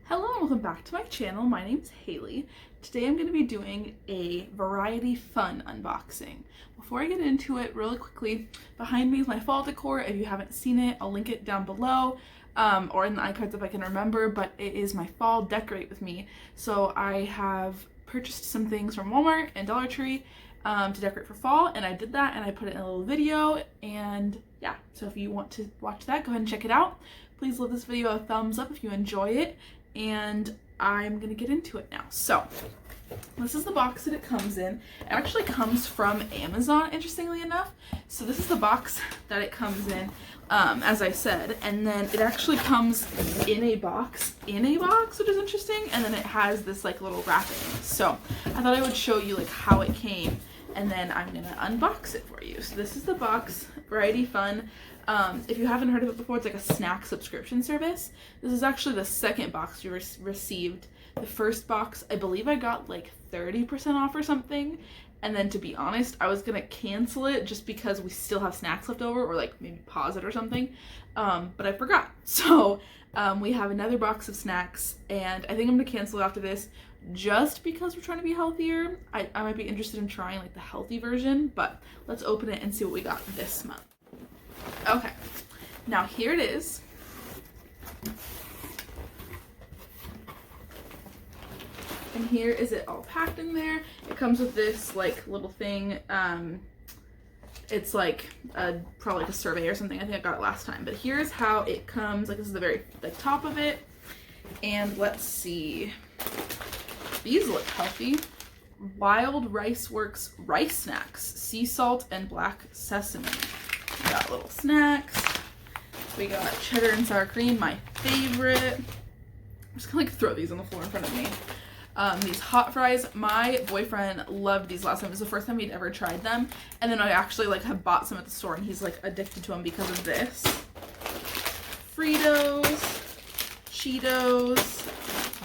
Hello and welcome back to my channel. My name's Haley. Today I'm going to be doing a variety fun unboxing. Before I get into it, really quickly, behind me is my fall decor. If you haven't seen it, I'll link it down below or in the iCards if I can remember, but it is my fall decorate with me. So I have purchased some things from Walmart and Dollar Tree to decorate for fall, and I did that and I put it in a little video, and yeah, so if you want to watch that, go ahead and check it out. Please leave this video a thumbs up if you enjoy it, and I'm gonna get into it now. So this is the box that it comes in. It actually comes from Amazon, interestingly enough. So this is the box that it comes in, as I said, and then it actually comes in a box, which is interesting, and then it has this like little wrapping. So I thought I would show you like how it came, and then I'm gonna unbox it for you. So this is the box, Variety Fun. If you haven't heard of it before, it's like a snack subscription service. This is actually the second box you received. The first box, I believe I got like 30% off or something. And then to be honest, I was gonna cancel it just because we still have snacks left over, or like maybe pause it or something. But I forgot. So we have another box of snacks, and I think I'm gonna cancel it after this just because we're trying to be healthier. I might be interested in trying like the healthy version, but let's open it and see what we got this month. Okay, now here it is. And here is it all packed in there. It comes with this like little thing. It's like probably like a survey or something. I think I got it last time. But here's how it comes. Like, this is the very top of it. And let's see. These look healthy. Wild Rice Works rice snacks, sea salt and black sesame. We got little snacks. We got cheddar and sour cream, my favorite. I'm just gonna like throw these on the floor in front of me. These hot fries, my boyfriend loved these last time. It was the first time he'd ever tried them. And then I actually like have bought some at the store, and he's like addicted to them because of this. Fritos, Cheetos,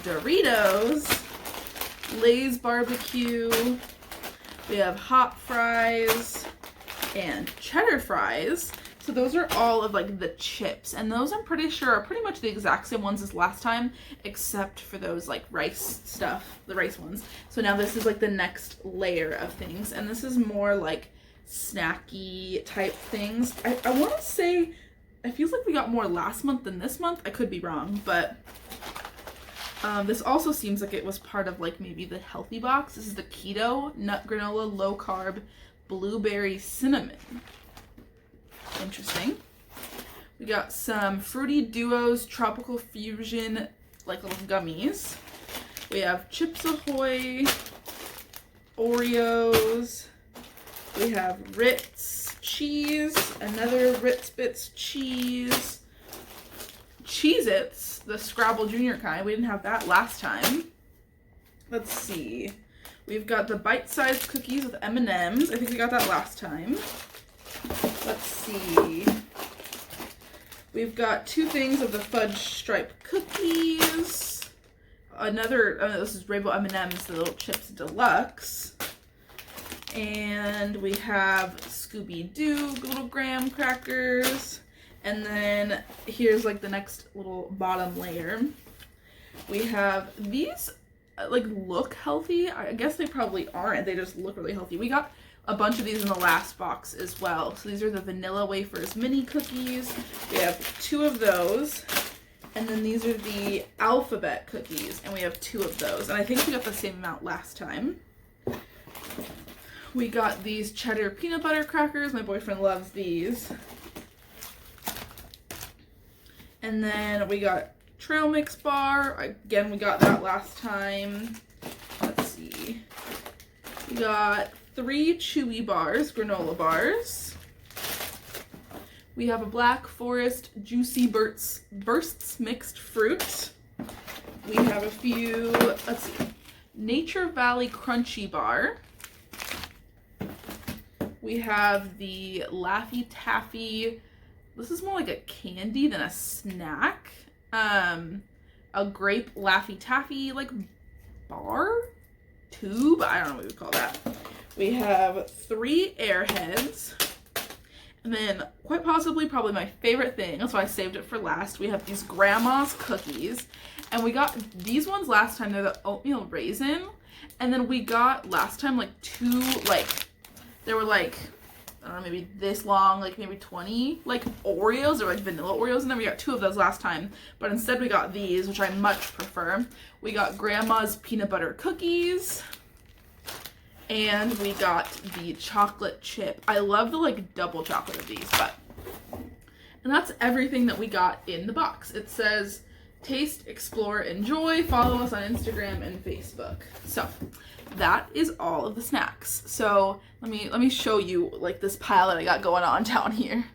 Doritos, Lay's barbecue. We have hot fries and cheddar fries. So those are all of like the chips, and those I'm pretty sure are pretty much the exact same ones as last time, except for those like rice stuff, the rice ones. So now this is like the next layer of things, and this is more like snacky type things. I want to say it feels like we got more last month than this month. I could be wrong, but this also seems like it was part of like maybe the healthy box. This is the keto nut granola low carb blueberry cinnamon. Interesting. We got some Fruity Duos Tropical Fusion like little gummies. We have Chips Ahoy, Oreos. We have Ritz cheese, another Ritz Bits cheese. Cheez-Its, the Scrabble Junior kind. We didn't have that last time. Let's see. We've got the bite-sized cookies with M&Ms. I think we got that last time. Let's see. We've got two things of the fudge stripe cookies. Another, this is Rainbow M&Ms, the little chips deluxe. And we have Scooby-Doo little graham crackers. And then here's like the next little bottom layer. We have these like look healthy. I guess they probably aren't. They just look really healthy. We got a bunch of these in the last box as well. So these are the Vanilla Wafers mini cookies. We have 2 of those. And then these are the alphabet cookies, and we have 2 of those. And I think we got the same amount last time. We got these cheddar peanut butter crackers. My boyfriend loves these. And then we got Trail Mix bar. Again, we got that last time. Let's see. We got 3 Chewy bars, granola bars. We have a Black Forest Juicy Bursts mixed fruit. We have a few, let's see, Nature Valley Crunchy bar. We have the Laffy Taffy. This is more like a candy than a snack. A grape Laffy Taffy like bar? Tube? I don't know what we would call that. We have 3 Airheads. And then, quite possibly, probably my favorite thing, that's why I saved it for last, we have these Grandma's cookies. And we got these ones last time. They're the oatmeal raisin. And then we got last time like two, like, they were like, I don't know, maybe this long, like maybe 20 like Oreos or like vanilla Oreos. And then we got 2 of those last time. But instead we got these, which I much prefer. We got Grandma's peanut butter cookies. And we got the chocolate chip. I love the like double chocolate of these, but. And that's everything that we got in the box. It says, taste, explore, enjoy. Follow us on Instagram and Facebook. So that is all of the snacks. So let me show you like this pile that I got going on down here.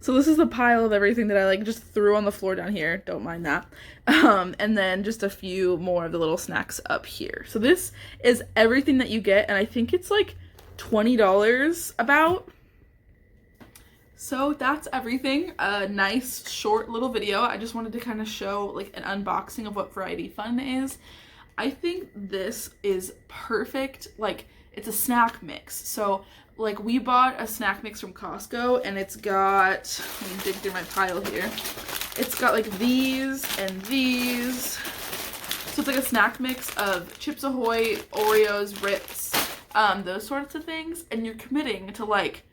So this is the pile of everything that I like just threw on the floor down here. Don't mind that. And then just a few more of the little snacks up here. So this is everything that you get, and I think it's like $20 about. So that's everything. A nice short little video. I just wanted to kind of show like an unboxing of what Variety Fun is. I think this is perfect. Like, it's a snack mix. So like we bought a snack mix from Costco, and it's got, let me dig through my pile here. It's got like these and these. So it's like a snack mix of Chips Ahoy, Oreos, Rips, those sorts of things. And you're committing to like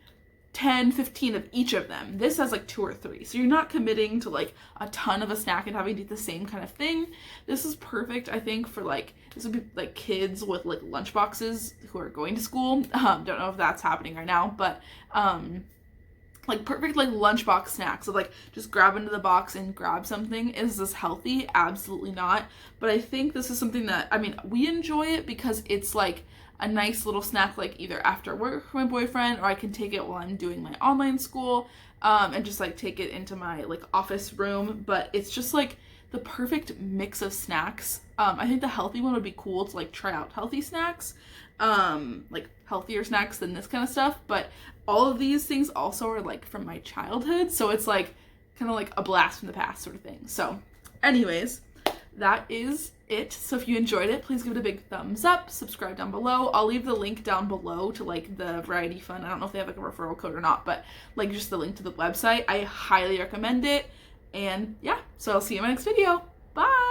10, 15 of each of them. This has like 2 or 3. So you're not committing to like a ton of a snack and having to eat the same kind of thing. This is perfect, I think, for like, this would be like kids with like lunch boxes who are going to school. Don't know if that's happening right now, but like perfect like lunchbox snacks. So like just grab into the box and grab something. Is this healthy? Absolutely not. But I think this is something that, I mean, we enjoy it because it's like a nice little snack, like either after work for my boyfriend, or I can take it while I'm doing my online school, and just like take it into my like office room. But it's just like the perfect mix of snacks. I think the healthy one would be cool to like try out healthy snacks, like healthier snacks than this kind of stuff. But all of these things also are like from my childhood, so it's like kind of like a blast from the past sort of thing. So anyways, that is it. So if you enjoyed it, please give it a big thumbs up, subscribe down below. I'll leave the link down below to like the Variety Fun. I don't know if they have like a referral code or not, but like just the link to the website. I highly recommend it. And yeah, so I'll see you in my next video. Bye!